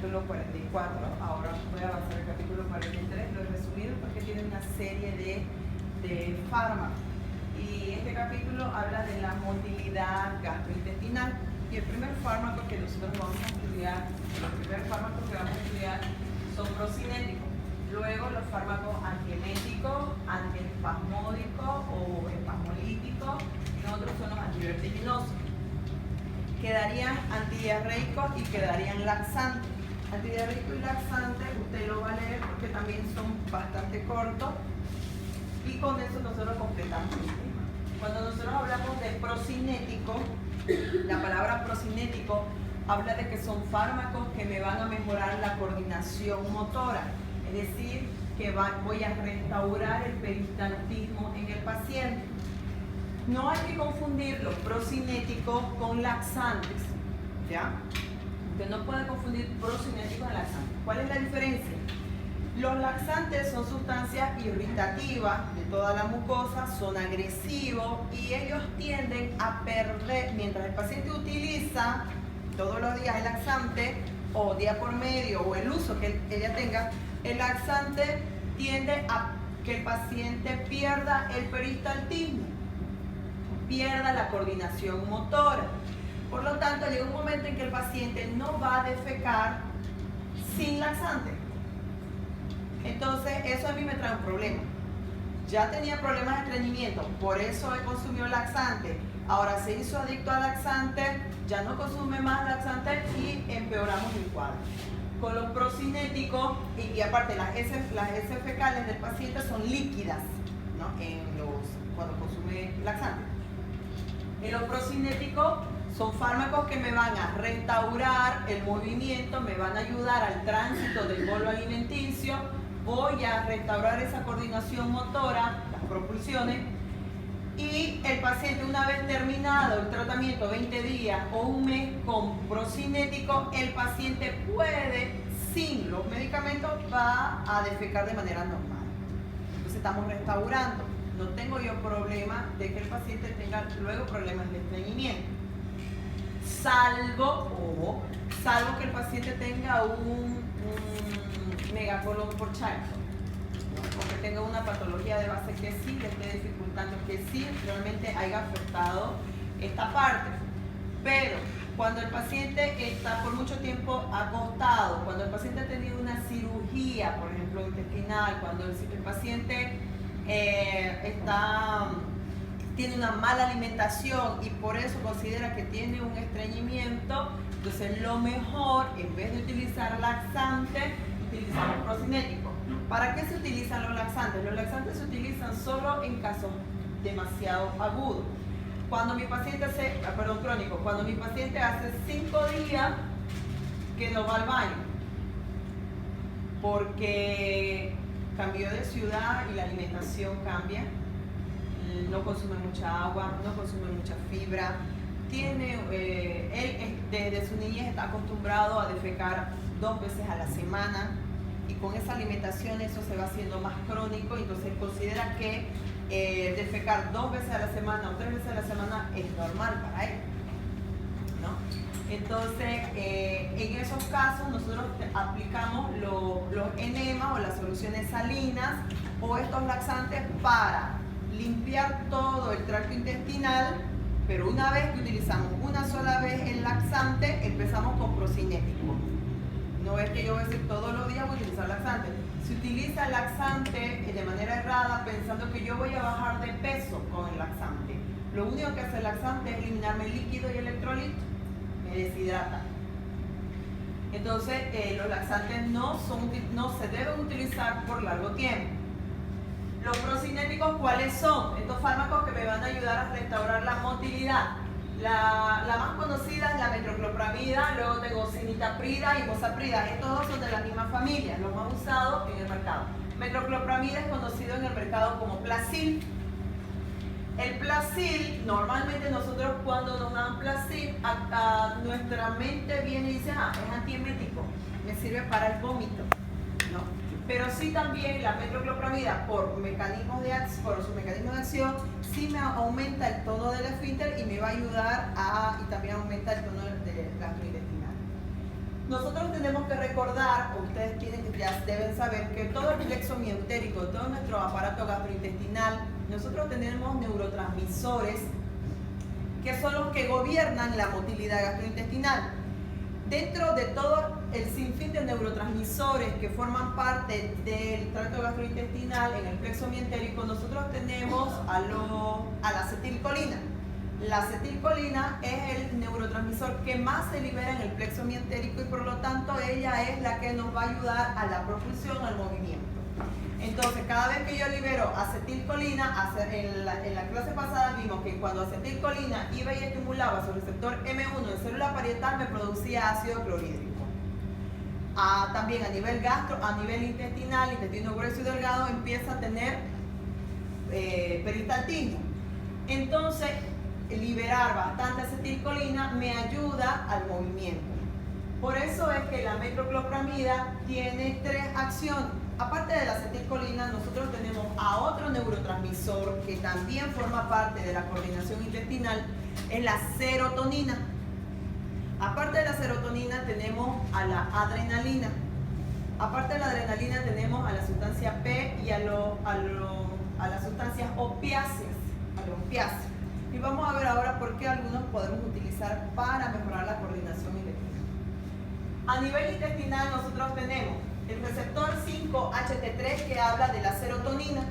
capítulo 44, ahora voy a avanzar al capítulo 43, lo he resumido porque tiene una serie de fármacos. Y este capítulo habla de la motilidad gastrointestinal. Y el primer fármaco que nosotros vamos a estudiar, los primeros fármacos que vamos a estudiar son procinéticos. Luego los fármacos antieméticos, antiespasmódicos o espasmolíticos, y otros son los antivertiginosos. Quedarían antidiarreicos y quedarían laxantes. Antidiarreico y laxante, usted lo va a leer porque también son bastante cortos y con eso nosotros completamos el tema. Cuando nosotros hablamos de procinético, la palabra procinético habla de que son fármacos que me van a mejorar la coordinación motora, es decir, que voy a restaurar el peristaltismo en el paciente. No hay que confundir los procinéticos con laxantes, ¿ya? Usted no puede confundir procinéticos con laxantes. ¿Cuál es la diferencia? Los laxantes son sustancias irritativas de toda la mucosa, son agresivos y ellos tienden a perder, mientras el paciente utiliza todos los días el laxante o día por medio o el uso que ella tenga, el laxante tiende a que el paciente pierda el peristaltismo, pierda la coordinación motora. Por lo tanto, llega un momento en que el paciente no va a defecar sin laxante. Entonces, eso a mí me trae un problema. Ya tenía problemas de estreñimiento, por eso he consumido laxante. Ahora se hizo adicto al laxante, ya no consume más laxante y empeoramos el cuadro. Con los procinéticos, y aparte las heces fecales del paciente son líquidas, ¿no? Cuando consume laxante. En los procinéticos son fármacos que me van a restaurar el movimiento, me van a ayudar al tránsito del bolo alimenticio, voy a restaurar esa coordinación motora, las propulsiones, y el paciente, una vez terminado el tratamiento, 20 días o un mes con procinético, el paciente puede, sin los medicamentos, va a defecar de manera normal. Entonces estamos restaurando. No tengo yo problema de que el paciente tenga luego problemas de estreñimiento. Salvo que el paciente tenga un megacolon por Charcot, ¿no? Porque tenga una patología de base que sí le esté dificultando, que sí realmente haya afectado esta parte. Pero cuando el paciente está por mucho tiempo acostado, cuando el paciente ha tenido una cirugía, por ejemplo, intestinal, cuando el paciente tiene una mala alimentación y por eso considera que tiene un estreñimiento, entonces lo mejor, en vez de utilizar laxante, utilizamos procinéticos. ¿Para qué se utilizan los laxantes? Los laxantes se utilizan solo en casos demasiado agudos. Cuando mi paciente crónico, cuando mi paciente hace 5 días que no va al baño, porque cambió de ciudad y la alimentación cambia, no consume mucha agua, no consume mucha fibra, él desde su niñez está acostumbrado a defecar 2 veces a la semana y con esa alimentación eso se va haciendo más crónico, entonces considera que defecar 2 veces a la semana o 3 veces a la semana es normal para él, ¿no? Entonces, en esos casos nosotros aplicamos los enemas o las soluciones salinas o estos laxantes para limpiar todo el tracto intestinal, pero una vez que utilizamos una sola vez el laxante, empezamos con procinético. No es que yo voy a decir todos los días voy a utilizar laxante. Se utiliza el laxante de manera errada pensando que yo voy a bajar de peso con el laxante. Lo único que hace el laxante es eliminarme el líquido y el electrolito. Me deshidrata. Entonces, los laxantes no se deben utilizar por largo tiempo. Los procinéticos, ¿cuáles son? Estos fármacos que me van a ayudar a restaurar la motilidad. La más conocida es la metoclopramida, luego tengo cinitaprida y bozaprida. Estos dos son de la misma familia, los más usados en el mercado. Metoclopramida es conocido en el mercado como Plasil. El Plasil, normalmente nosotros cuando nos dan Plasil, a nuestra mente viene y dice, es antiemético, me sirve para el vómito, ¿no? Pero sí también la metoclopramida, por su mecanismo de acción, sí me aumenta el tono del esfínter y me va a ayudar y también aumenta el tono gastrointestinal. Nosotros tenemos que recordar, o ustedes ya deben saber, que todo el plexo mientérico, todo nuestro aparato gastrointestinal, nosotros tenemos neurotransmisores que son los que gobiernan la motilidad gastrointestinal. Dentro de todo el sinfín de neurotransmisores que forman parte del tracto gastrointestinal en el plexo mientérico, nosotros tenemos a la acetilcolina. La acetilcolina es el neurotransmisor que más se libera en el plexo mientérico y por lo tanto ella es la que nos va a ayudar a la propulsión al movimiento. Entonces, cada vez que yo libero acetilcolina, en la clase pasada vimos que cuando acetilcolina iba y estimulaba su receptor M1 en célula parietal, me producía ácido clorhídrico. También a nivel a nivel intestinal, intestino grueso y delgado, empieza a tener peristaltismo. Entonces, liberar bastante acetilcolina me ayuda al movimiento. Por eso es que la metoclopramida tiene 3 acciones. Aparte de la acetilcolina, nosotros tenemos a otro neurotransmisor que también forma parte de la coordinación intestinal, es la serotonina. Aparte de la serotonina tenemos a la adrenalina. Aparte de la adrenalina tenemos a la sustancia P y a las sustancias opiáceas, a los opiáceos. Y vamos a ver ahora por qué algunos podemos utilizar para mejorar la coordinación intestinal. A nivel intestinal nosotros tenemos el receptor 5-HT3 que habla de la serotonina.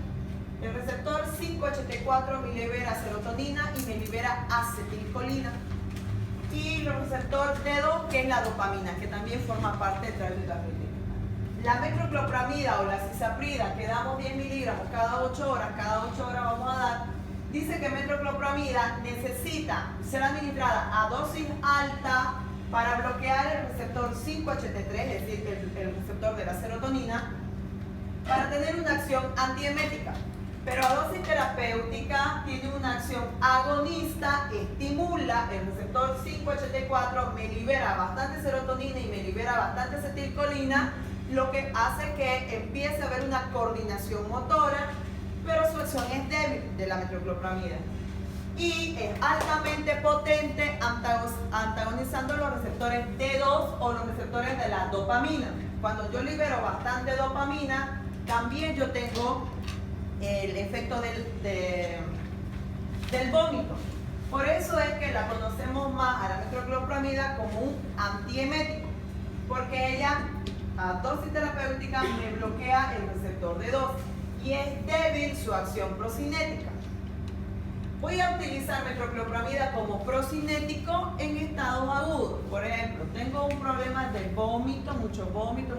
El receptor 5-HT4 me libera serotonina y me libera acetilcolina. Y el receptor D2 que es la dopamina, que también forma parte del tracto gastrointestinal. La metoclopramida o la cisaprida, que damos 10 miligramos cada 8 horas vamos a dar, dice que metoclopramida necesita ser administrada a dosis alta para bloquear el receptor 5-HT3, es decir, el receptor de la serotonina, para tener una acción antiemética. Pero a dosis terapéutica tiene una acción agonista, estimula el receptor 5-HT4, me libera bastante serotonina y me libera bastante acetilcolina, lo que hace que empiece a haber una coordinación motora, pero su acción es débil de la metoclopramida. Y es altamente potente antagonizando los receptores D2 o los receptores de la dopamina. Cuando yo libero bastante dopamina, también yo tengo el efecto del vómito. Por eso es que la conocemos más a la metoclopramida como un antiemético, porque ella a dosis terapéutica me bloquea el receptor D2 y es débil su acción procinética. Voy a utilizar metoclopramida como procinético en estados agudos. Por ejemplo, tengo un problema de vómito, mucho vómito,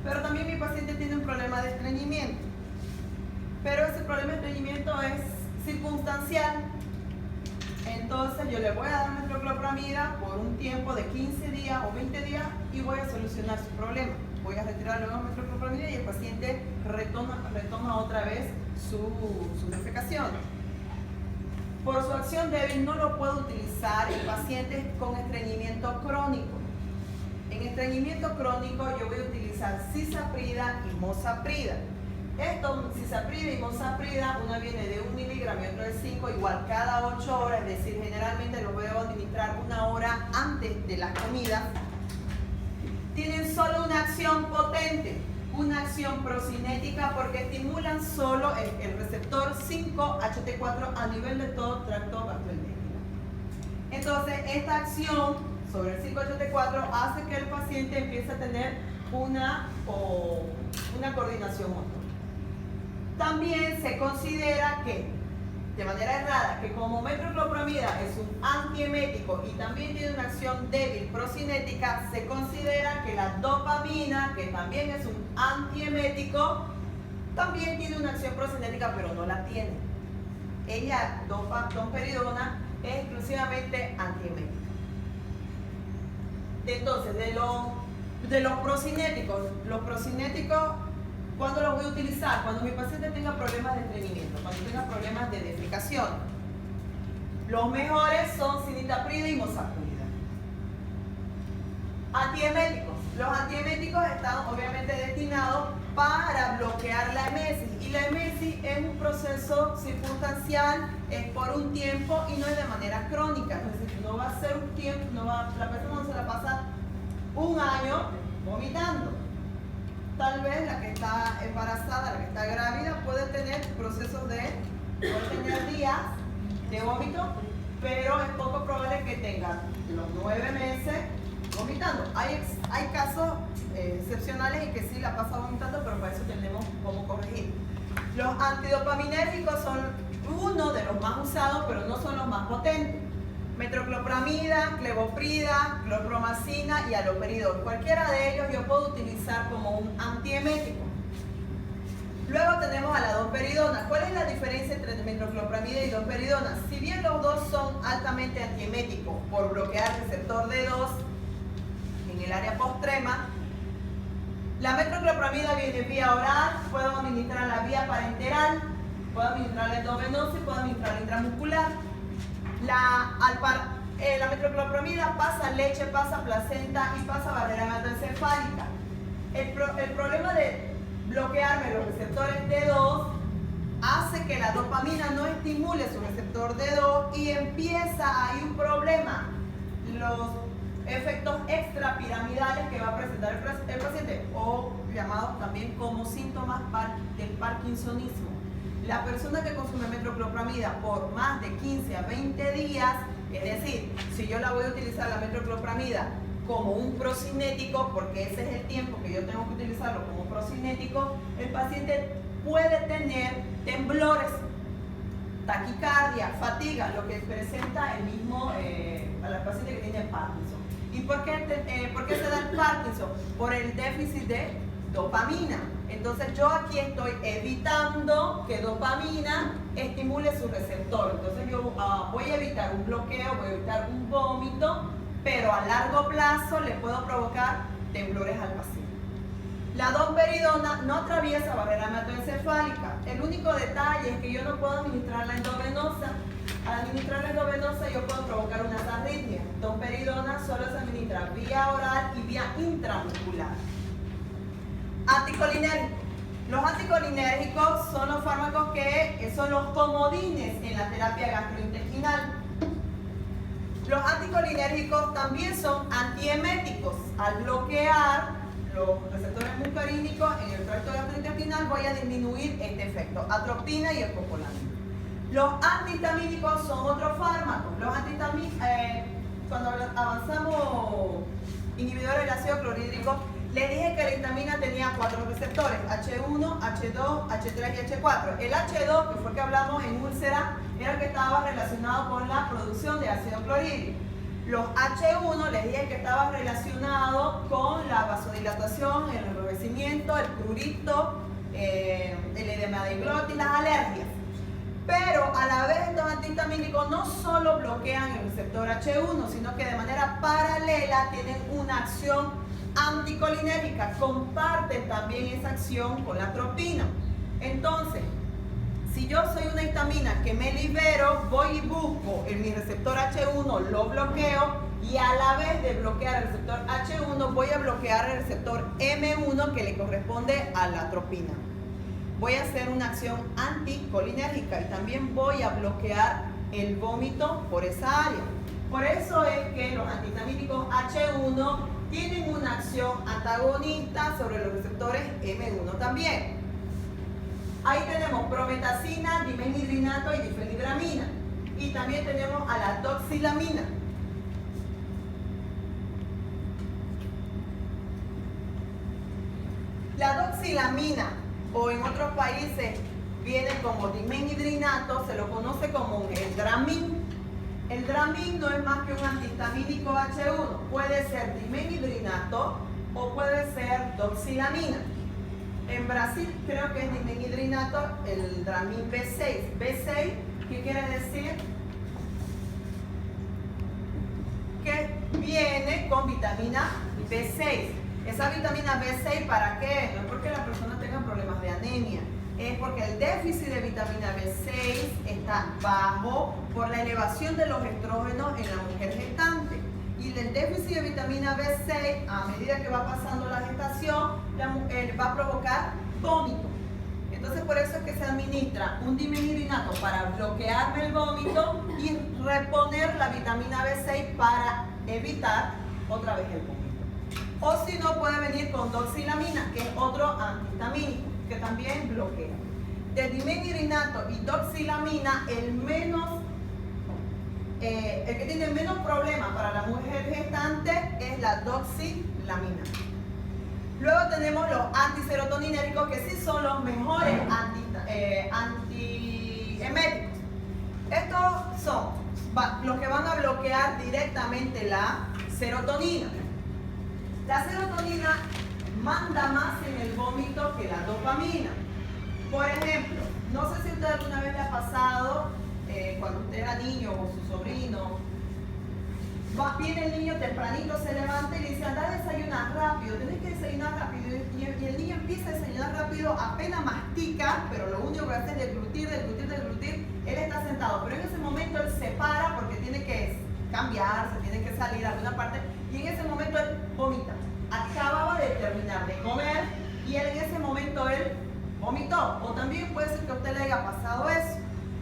pero también mi paciente tiene un problema de estreñimiento. Pero ese problema de estreñimiento es circunstancial. Entonces yo le voy a dar metoclopramida por un tiempo de 15 días o 20 días y voy a solucionar su problema. Voy a retirar luego metoclopramida y el paciente retoma otra vez su defecación. Por su acción débil no lo puedo utilizar en pacientes con estreñimiento crónico. En estreñimiento crónico yo voy a utilizar cisaprida y mosaprida. Cisaprida y mosaprida, una viene de 1 miligramo y otra de 5, igual cada 8 horas, es decir, generalmente los voy a administrar 1 hora antes de las comidas. Tienen solo una acción potente, una acción procinética porque estimulan solo el receptor 5-HT4 a nivel de todo tracto gastrointestinal. Entonces, esta acción sobre el 5-HT4 hace que el paciente empiece a tener una coordinación motora. También se considera que, de manera errada, que como metoclopramida es un antiemético y también tiene una acción débil procinética, se considera que la dopamina, que también es un antiemético, también tiene una acción procinética, pero no la tiene. Ella, domperidona, es exclusivamente antiemética. Entonces, de los procinéticos, ¿cuándo los voy a utilizar? Cuando mi paciente tenga problemas de estreñimiento, cuando tenga problemas de defecación. Los mejores son cisaprida y mosaprida. Antieméticos. Los antieméticos están obviamente destinados para bloquear la emesis. Y la emesis es un proceso circunstancial, es por un tiempo y no es de manera crónica. Es decir, no va a ser un tiempo, la persona no se la pasa vomitando. Tal vez la que está embarazada, la que está grávida, puede tener procesos puede tener días de vómito, pero es poco probable que tenga los 9 meses vomitando. Hay casos excepcionales en que sí la pasa vomitando, pero para eso tenemos cómo corregir. Los antidopaminérgicos son uno de los más usados, pero no son los más potentes. Metoclopramida, clevoprida, clorpromacina y haloperidol. Cualquiera de ellos yo puedo utilizar como un antiemético. Luego tenemos a la domperidona. ¿Cuál es la diferencia entre metoclopramida y domperidona? Si bien los dos son altamente antieméticos por bloquear el receptor D2 en el área postrema, la metoclopramida viene vía oral, puedo administrar la vía parenteral, puedo administrar la endovenosa y puedo administrar la intramuscular. La metoclopramida pasa leche, pasa placenta y pasa barrera hematoencefálica. El problema de bloquearme los receptores D2 hace que la dopamina no estimule su receptor D2 y empieza ahí un problema. Los efectos extrapiramidales que va a presentar el paciente, o llamados también como síntomas del parkinsonismo. La persona que consume metoclopramida por más de 15 a 20 días, es decir, si yo la voy a utilizar la metoclopramida como un procinético, porque ese es el tiempo que yo tengo que utilizarlo como procinético, el paciente puede tener temblores, taquicardia, fatiga, lo que presenta el mismo a la paciente que tiene Parkinson. ¿Y por qué se da el Parkinson? Por el déficit de dopamina. Entonces yo aquí estoy evitando que dopamina estimule su receptor. Entonces yo voy a evitar un bloqueo, voy a evitar un vómito, pero a largo plazo le puedo provocar temblores al paciente. La domperidona no atraviesa barrera hematoencefálica. El único detalle es que yo no puedo administrar la endovenosa. Al administrar la endovenosa yo puedo provocar unas arritmias. Domperidona solo se administra vía oral y vía intramuscular. Anticolinérgicos. Los anticolinérgicos son los fármacos que son los comodines en la terapia gastrointestinal. Los anticolinérgicos también son antieméticos. Al bloquear los receptores muscarínicos en el tracto gastrointestinal voy a disminuir este efecto. Atropina y escopolamina. Los antihistamínicos son otros fármacos. Los cuando avanzamos inhibidores del ácido clorhídrico, les dije que la histamina tenía 4 receptores, H1, H2, H3 y H4. El H2, que fue el que hablamos en úlcera, era el que estaba relacionado con la producción de ácido clorhídrico. Los H1 les dije que estaba relacionado con la vasodilatación, el enrojecimiento, el prurito, el edema de glotis, las alergias. Pero a la vez estos antihistamínicos no solo bloquean el receptor H1, sino que de manera paralela tienen una acción anticolinérgica, comparten también esa acción con la atropina. Entonces, si yo soy una histamina que me libero, voy y busco en mi receptor H1, lo bloqueo y a la vez de bloquear el receptor H1 voy a bloquear el receptor M1 que le corresponde a la atropina. Voy a hacer una acción anticolinérgica y también voy a bloquear el vómito por esa área. Por eso es que los antihistamínicos H1 tienen una acción antagonista sobre los receptores M1 también. Ahí tenemos prometacina, dimenhidrinato y difenhidramina. Y también tenemos a la doxilamina. La doxilamina, o en otros países viene como dimenhidrinato, se lo conoce como el Dramin. El Dramin no es más que un antihistamínico H1. Puede ser dimenhidrinato o puede ser doxilamina. En Brasil creo que es dimenhidrinato, el Dramin B6. B6, ¿qué quiere decir? Que viene con vitamina B6. Esa vitamina B6, ¿para qué? No es porque la persona tenga problemas de anemia, es porque el déficit de vitamina B6 está bajo por la elevación de los estrógenos en la mujer gestante. Y el déficit de vitamina B6, a medida que va pasando la gestación, la mujer va a provocar vómito. Entonces, por eso es que se administra un dimenhidrinato para bloquearme el vómito y reponer la vitamina B6 para evitar otra vez el vómito. O si no, puede venir con doxilamina, que es otro antihistamínico, que también bloquea. De dimetirinato y doxilamina, el que tiene menos problemas para la mujer gestante es la doxilamina. Luego tenemos los antiserotoninéricos, que sí son los mejores antieméticos. Estos son los que van a bloquear directamente la serotonina. La serotonina manda más en el vómito que la dopamina. Por ejemplo, no sé si usted alguna vez le ha pasado, cuando usted era niño o su sobrino, viene el niño tempranito, se levanta y le dice, anda a desayunar rápido, tenés que desayunar rápido. Y el niño empieza a desayunar rápido, apenas mastica, pero lo único que hace es deglutir. Él está sentado, pero en ese momento él se para porque tiene que cambiarse, tiene que salir a alguna parte, y en ese momento él vomita. Acababa de terminar de comer y en ese momento él vomitó. O también puede ser que a usted le haya pasado eso.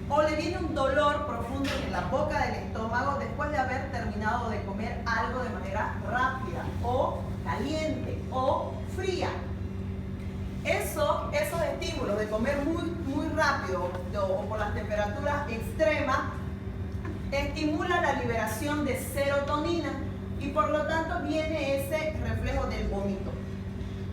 O le viene un dolor profundo en la boca del estómago después de haber terminado de comer algo de manera rápida, o caliente, o fría. Esos estímulos de comer muy rápido o por las temperaturas extremas estimulan la liberación de serotonina y por lo tanto viene ese reflejo del vómito.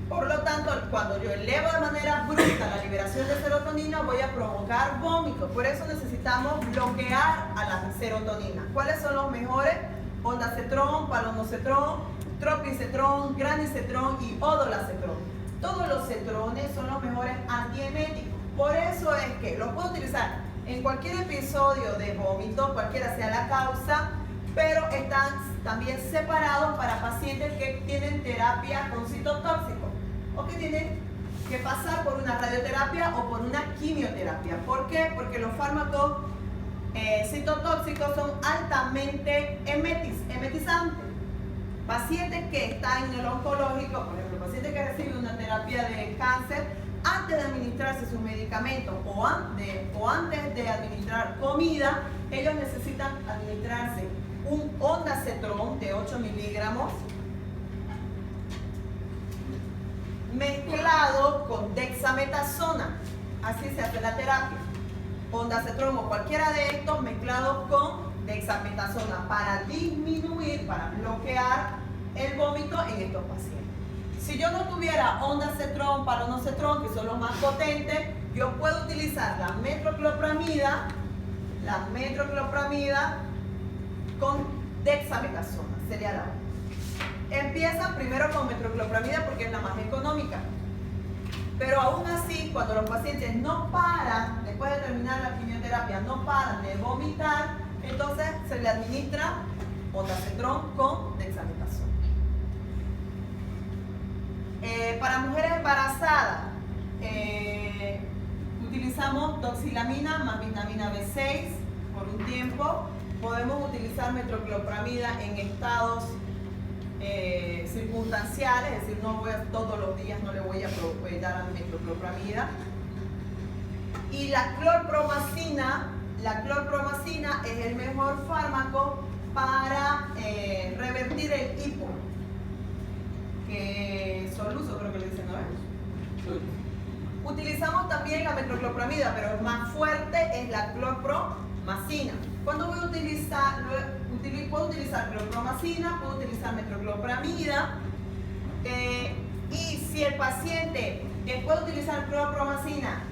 Por lo tanto, cuando yo elevo de manera brusca la liberación de serotonina, voy a provocar vómito. Por eso necesitamos bloquear a la serotonina. ¿Cuáles son los mejores? Ondansetrón, palonocetrón, tropicetrón, granicetrón y odolacetrón. Todos los cetrones son los mejores antieméticos. Por eso es que los puedo utilizar en cualquier episodio de vómito, cualquiera sea la causa, pero están también separados para pacientes que tienen terapia con citotóxicos o que tienen que pasar por una radioterapia o por una quimioterapia. ¿Por qué? Porque los fármacos citotóxicos son altamente emetizantes. Pacientes que están en el oncológico, por ejemplo, pacientes que reciben una terapia de cáncer, antes de administrarse sus medicamentos o antes de administrar comida, ellos necesitan administrarse un ondansetrón de 8 miligramos mezclado con dexametasona. Así se hace la terapia. Ondansetrón o cualquiera de estos mezclados con dexametasona para disminuir, para bloquear el vómito en estos pacientes. Si yo no tuviera ondansetrón, palonocetrón, que son los más potentes, yo puedo utilizar la metroclopramida con dexametasona, sería la otra. Empiezan primero con metroclopramida porque es la más económica. Pero aún así, cuando los pacientes no paran, después de terminar la quimioterapia, no paran de vomitar, entonces se le administra ondansetrón con dexametasona. Para mujeres embarazadas, utilizamos doxilamina más vitamina B6 por un tiempo. Podemos utilizar metroclopramida en estados circunstanciales, es decir, todos los días no le voy a dar a metroclopramida. Y la clorpromacina es el mejor fármaco para revertir el hipo, que soluso creo que le dicen, ¿no? Utilizamos también la metroclopramida, pero el más fuerte es la clorpromacina. ¿Cuándo voy a utilizar? Puedo utilizar clorpromacina, puedo utilizar metroclopramida, y si el paciente después de utilizar clorpromacina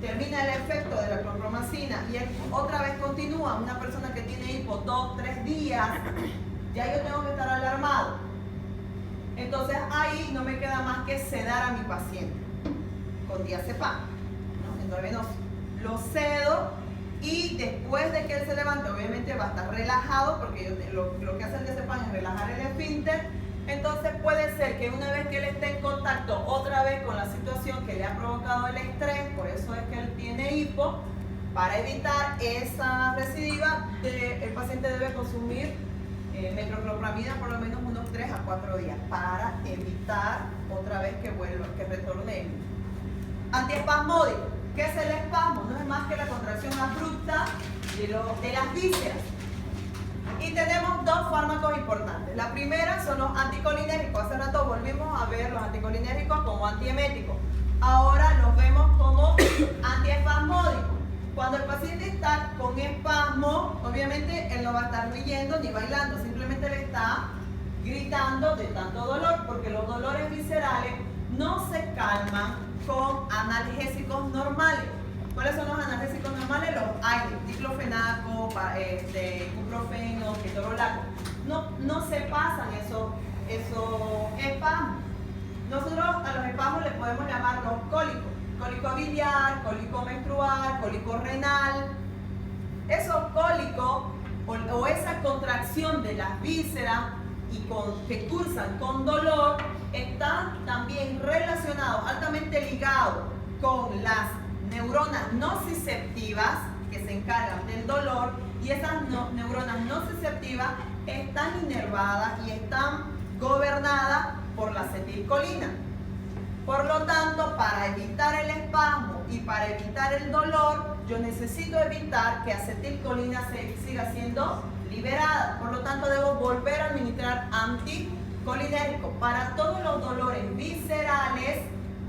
termina el efecto de la clorpromacina y él otra vez continúa, una persona que tiene hipo 2-3 días, ya yo tengo que estar alarmado. Entonces ahí no me queda más que sedar a mi paciente con diazepam, ¿no? Endovenoso. Lo sedo y después de que él se levante, obviamente va a estar relajado porque lo que hace el diazepam es relajar el esfínter. Entonces puede ser que una vez que él esté en contacto otra vez con la situación que le ha provocado el estrés, por eso es que él tiene hipo, para evitar esa recidiva, el paciente debe consumir metroclopramida por lo menos unos 3 a 4 días para evitar otra vez que retorne. Antiespasmódico. ¿Qué es el espasmo? No es más que la contracción abrupta de las vísceras. Y tenemos dos fármacos importantes. importantes. La primera son los anticolinérgicos. Hace rato volvimos a ver los anticolinérgicos como antieméticos. Ahora los vemos como antiespasmódicos. Cuando el paciente está con espasmo, obviamente él no va a estar riendo ni bailando, simplemente le está gritando de tanto dolor, porque los dolores viscerales no se calman con analgésicos normales. ¿Cuáles son los analgésicos normales? Los AINES, diclofenaco, ibuprofeno, ketorolaco. No se pasan esos espasmos. Nosotros a los espasmos les podemos llamar los cólicos. Cólico biliar, cólico menstrual, cólico renal. Esos cólicos o esa contracción de las vísceras que cursan con dolor están también relacionados, altamente ligados con las neuronas nociceptivas que se encargan del dolor, y esas neuronas nociceptivas están inervadas y están gobernadas por la acetilcolina. Por lo tanto, para evitar el espasmo y para evitar el dolor, yo necesito evitar que acetilcolina siga siendo liberada. Por lo tanto, debo volver a administrar anticolinérgico. Para todos los dolores viscerales,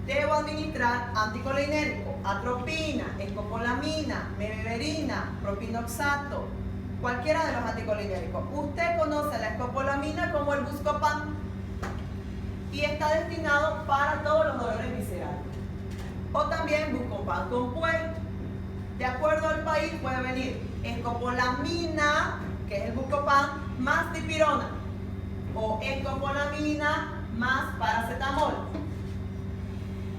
debo administrar anticolinérgico. Atropina, escopolamina, mebeverina, propinoxato, cualquiera de los anticolinérgicos. Usted conoce la escopolamina como el Buscopan y está destinado para todos los dolores viscerales. O también Buscopan con puerto. De acuerdo al país puede venir escopolamina, que es el Buscopan, más dipirona, o escopolamina más paracetamol.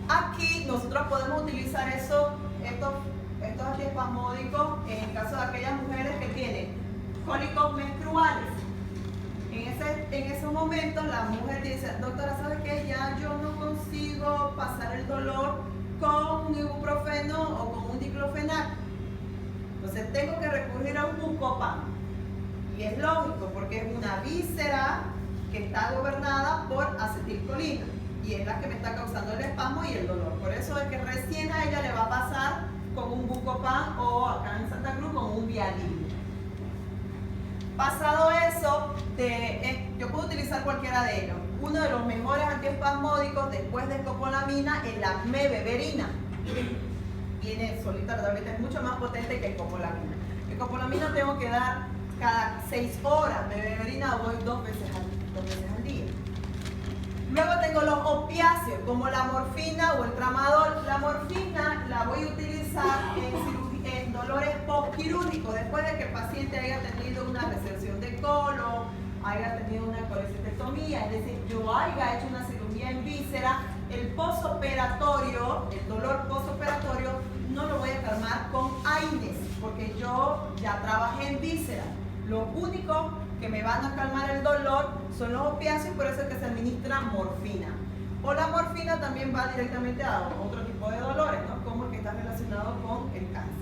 Aquí nosotros podemos utilizar estos antiespasmódicos en el caso de aquellas mujeres que tienen cólicos menstruales. En esos momentos la mujer dice: doctora, ¿sabe qué? Ya yo no consigo pasar el dolor con un ibuprofeno o con un diclofenac. Entonces tengo que recurrir a un Buscopan. Y es lógico, porque es una víscera que está gobernada por acetilcolina y es la que me está causando el espasmo y el dolor. Por eso es que recién a ella le va a pasar con un Buscopan o acá en Santa Cruz con un Vialil. Pasado eso, yo puedo utilizar cualquiera de ellos. Uno de los mejores antiespasmódicos después de escopolamina es la mebeverina. Viene solita, la tableta es mucho más potente que escopolamina. Escopolamina tengo que dar cada 6 horas, mebeverina voy 2 veces al día. Luego tengo los opiáceos, como la morfina o el tramadol. La morfina la voy a utilizar en dolores postquirúrgicos, después de que el paciente haya tenido una resección de colon, haya tenido una colecistectomía, es decir, yo haya hecho una cirugía en víscera. El posoperatorio, el dolor posoperatorio, no lo voy a calmar con AINES, porque yo ya trabajé en víscera. Lo único que me van a calmar el dolor son los opiáceos, por eso es que se administra morfina. O la morfina también va directamente a otro tipo de dolores, ¿no? Como el que está relacionado con el cáncer.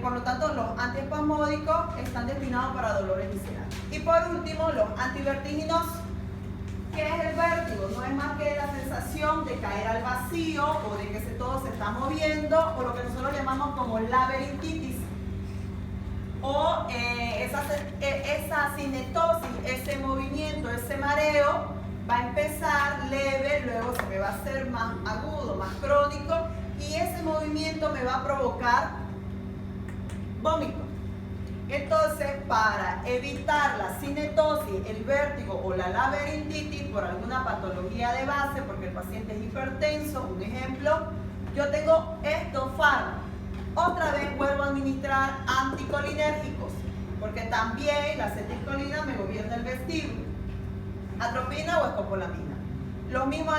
Por lo tanto, los antiespasmódicos están destinados para dolores viscerales. Y por último, los antivertiginosos. ¿Qué es el vértigo? No es más que la sensación de caer al vacío o de que todo se está moviendo, o lo que nosotros llamamos como laberintitis. O esa cinetosis, ese movimiento, ese mareo va a empezar leve, luego se me va a hacer más agudo, más crónico, y ese movimiento me va a provocar vómito. Entonces, para evitar la cinetosis, el vértigo o la laberintitis por alguna patología de base, porque el paciente es hipertenso, un ejemplo, yo tengo estos fármacos. Otra vez vuelvo a administrar anticolinérgicos, porque también la acetilcolina me gobierna el vestíbulo. Atropina o escopolamina. Los mismos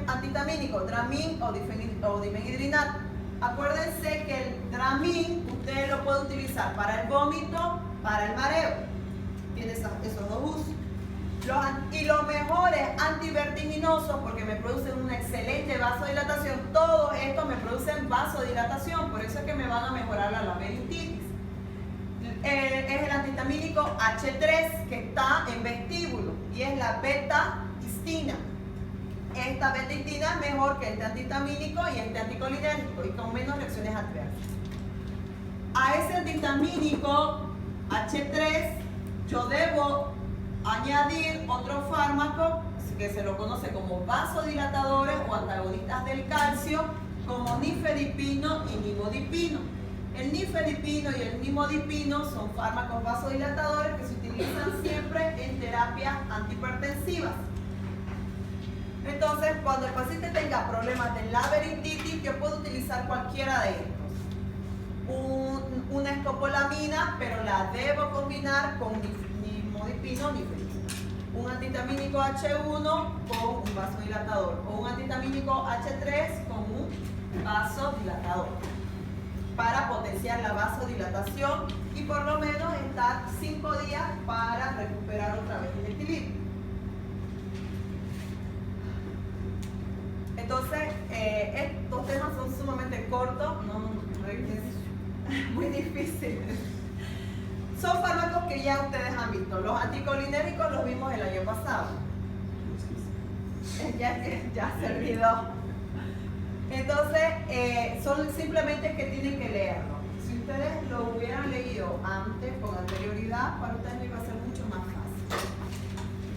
antihistamínicos, Dramin o difenhidrinato. Acuérdense que el Dramin usted lo puede utilizar para el vómito, para el mareo. Tiene esos dos usos. Y los mejores antivertiginosos, porque me producen una excelente vasodilatación. Todos estos me producen vasodilatación, por eso es que me van a mejorar la laberintitis. Es el antihistamínico H3, que está en vestíbulo, y es la beta-histina. Esta beta-histina es mejor que este antihistamínico y este anticolinérgico, y con menos reacciones adversas. A ese antihistamínico H3 yo debo añadir otro fármaco que se lo conoce como vasodilatadores o antagonistas del calcio, como nifedipino y nimodipino. El nifedipino y el nimodipino son fármacos vasodilatadores que se utilizan siempre en terapias antihipertensivas. Entonces, cuando el paciente tenga problemas de laberintitis, yo puedo utilizar cualquiera de estos. Una escopolamina, pero la debo combinar con nimodipino o nifedipino. Un antihistamínico H1 con un vasodilatador. O un antihistamínico H3 con un vasodilatador. Para potenciar la vasodilatación y por lo menos estar 5 días para recuperar otra vez el equilibrio. Entonces, estos temas son sumamente cortos, es muy difícil. Son fármacos que ya ustedes han visto. Los anticolinérgicos los vimos el año pasado. Ya se olvidó. Entonces, son simplemente que tienen que leerlo. Si ustedes lo hubieran leído antes, con anterioridad, para ustedes iba a ser mucho más fácil.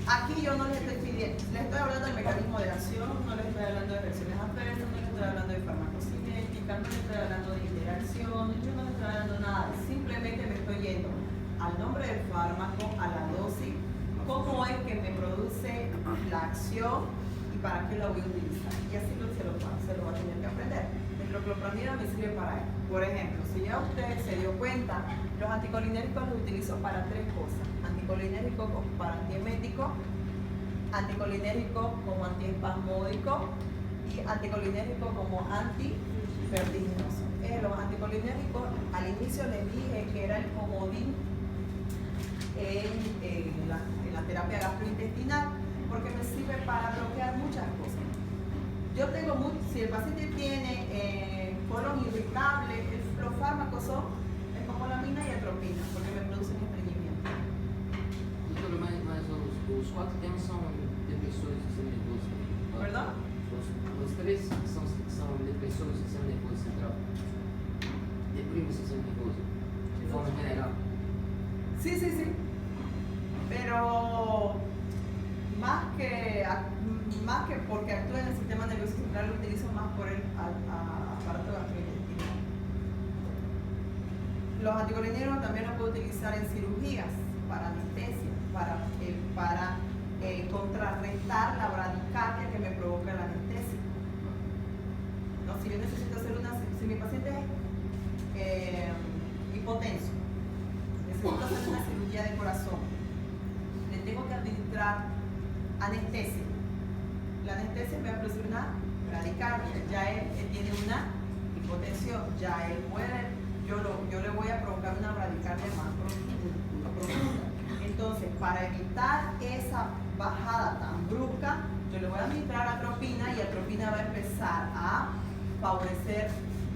Aquí yo no les estoy pidiendo, les estoy hablando del mecanismo de acción, no les estoy hablando de reacciones adversas, no les estoy hablando de farmacocinética, no les estoy hablando de interacción, yo no les estoy hablando nada, simplemente me estoy yendo al nombre del fármaco, a la dosis, cómo es que me produce la acción y para qué la voy a utilizar. Y así se lo va a tener que aprender. El clopropramida me sirve para él. Por ejemplo, si ya usted se dio cuenta, los anticolinérgicos los utilizo para 3 cosas. Anticolinérgico para antiemético, anticolinérgico como antiespasmódico y anticolinérgico como antivertiginoso. Los anticolinérgicos, al inicio les dije que era el comodín en la terapia gastrointestinal porque me sirve para bloquear muchas cosas. Yo tengo si el paciente tiene colon irritable, los fármacos son escopolamina y atropina porque me producen estreñimiento. Doutora, mas os 4 temas são depressores do sistema nervoso. Perdão? Os 3 são depressores do sistema nervoso central. Deprime o sistema nervoso, de forma general. Sí. Pero más que porque actúa en el sistema nervioso central, lo utilizo más por el aparato gastrointestinal. Los anticolinérgicos también los puedo utilizar en cirugías, para anestesia, para contrarrestar la bradicardia que me provoca la anestesia. No, si yo necesito hacer si mi paciente es hipotenso, necesito hacer una cirugía de corazón, le tengo que administrar anestesia. La anestesia me va a producir una bradicardia, ya él tiene una hipotensión, ya él puede, yo le voy a provocar una bradicardia más profunda. Entonces, para evitar esa bajada tan brusca, yo le voy a administrar atropina y atropina va a empezar a favorecer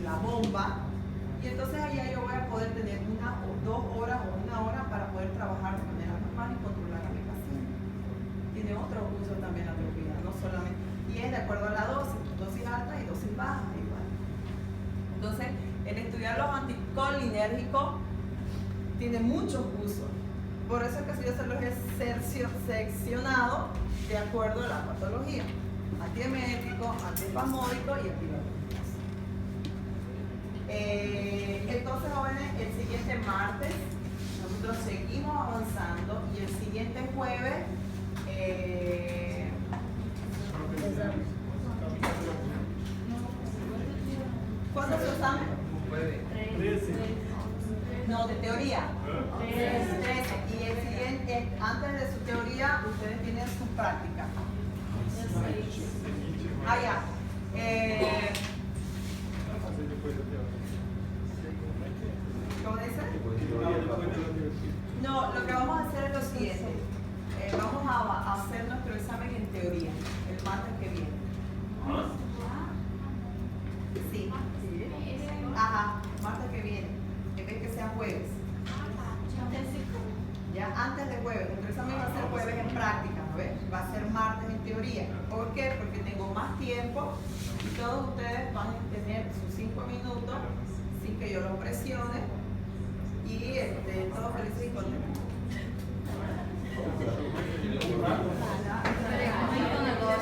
la bomba y entonces allá yo voy a poder tener 1 o 2 horas o 1 hora para poder trabajar de manera normal y controlar a mi paciente. Tiene otro uso también la atropina, no solamente, y es de acuerdo a la dosis alta y dosis baja igual. Entonces, el estudiar los anticolinérgicos tiene muchos usos. Por eso es que yo se los he seccionado de acuerdo a la patología. Antiemético, antiespasmódico y antivertiginoso. Entonces, jóvenes, el siguiente martes nosotros seguimos avanzando y el siguiente jueves ¿cuándo se examen? No, de teoría. 13. Y el siguiente, antes de su teoría, ustedes tienen sus prácticas. Ya. ¿Cómo dice? No, lo que vamos a hacer es lo siguiente. Vamos a hacer nuestro examen en teoría el martes que viene. Sí. Ajá, martes que viene. En vez que sea jueves. Ya antes de jueves. Nuestro examen va a ser jueves en práctica, ¿no ves? Va a ser martes en teoría. ¿Por qué? Porque tengo más tiempo y todos ustedes van a tener sus 5 minutos sin que yo los presione y todos felices y contentos.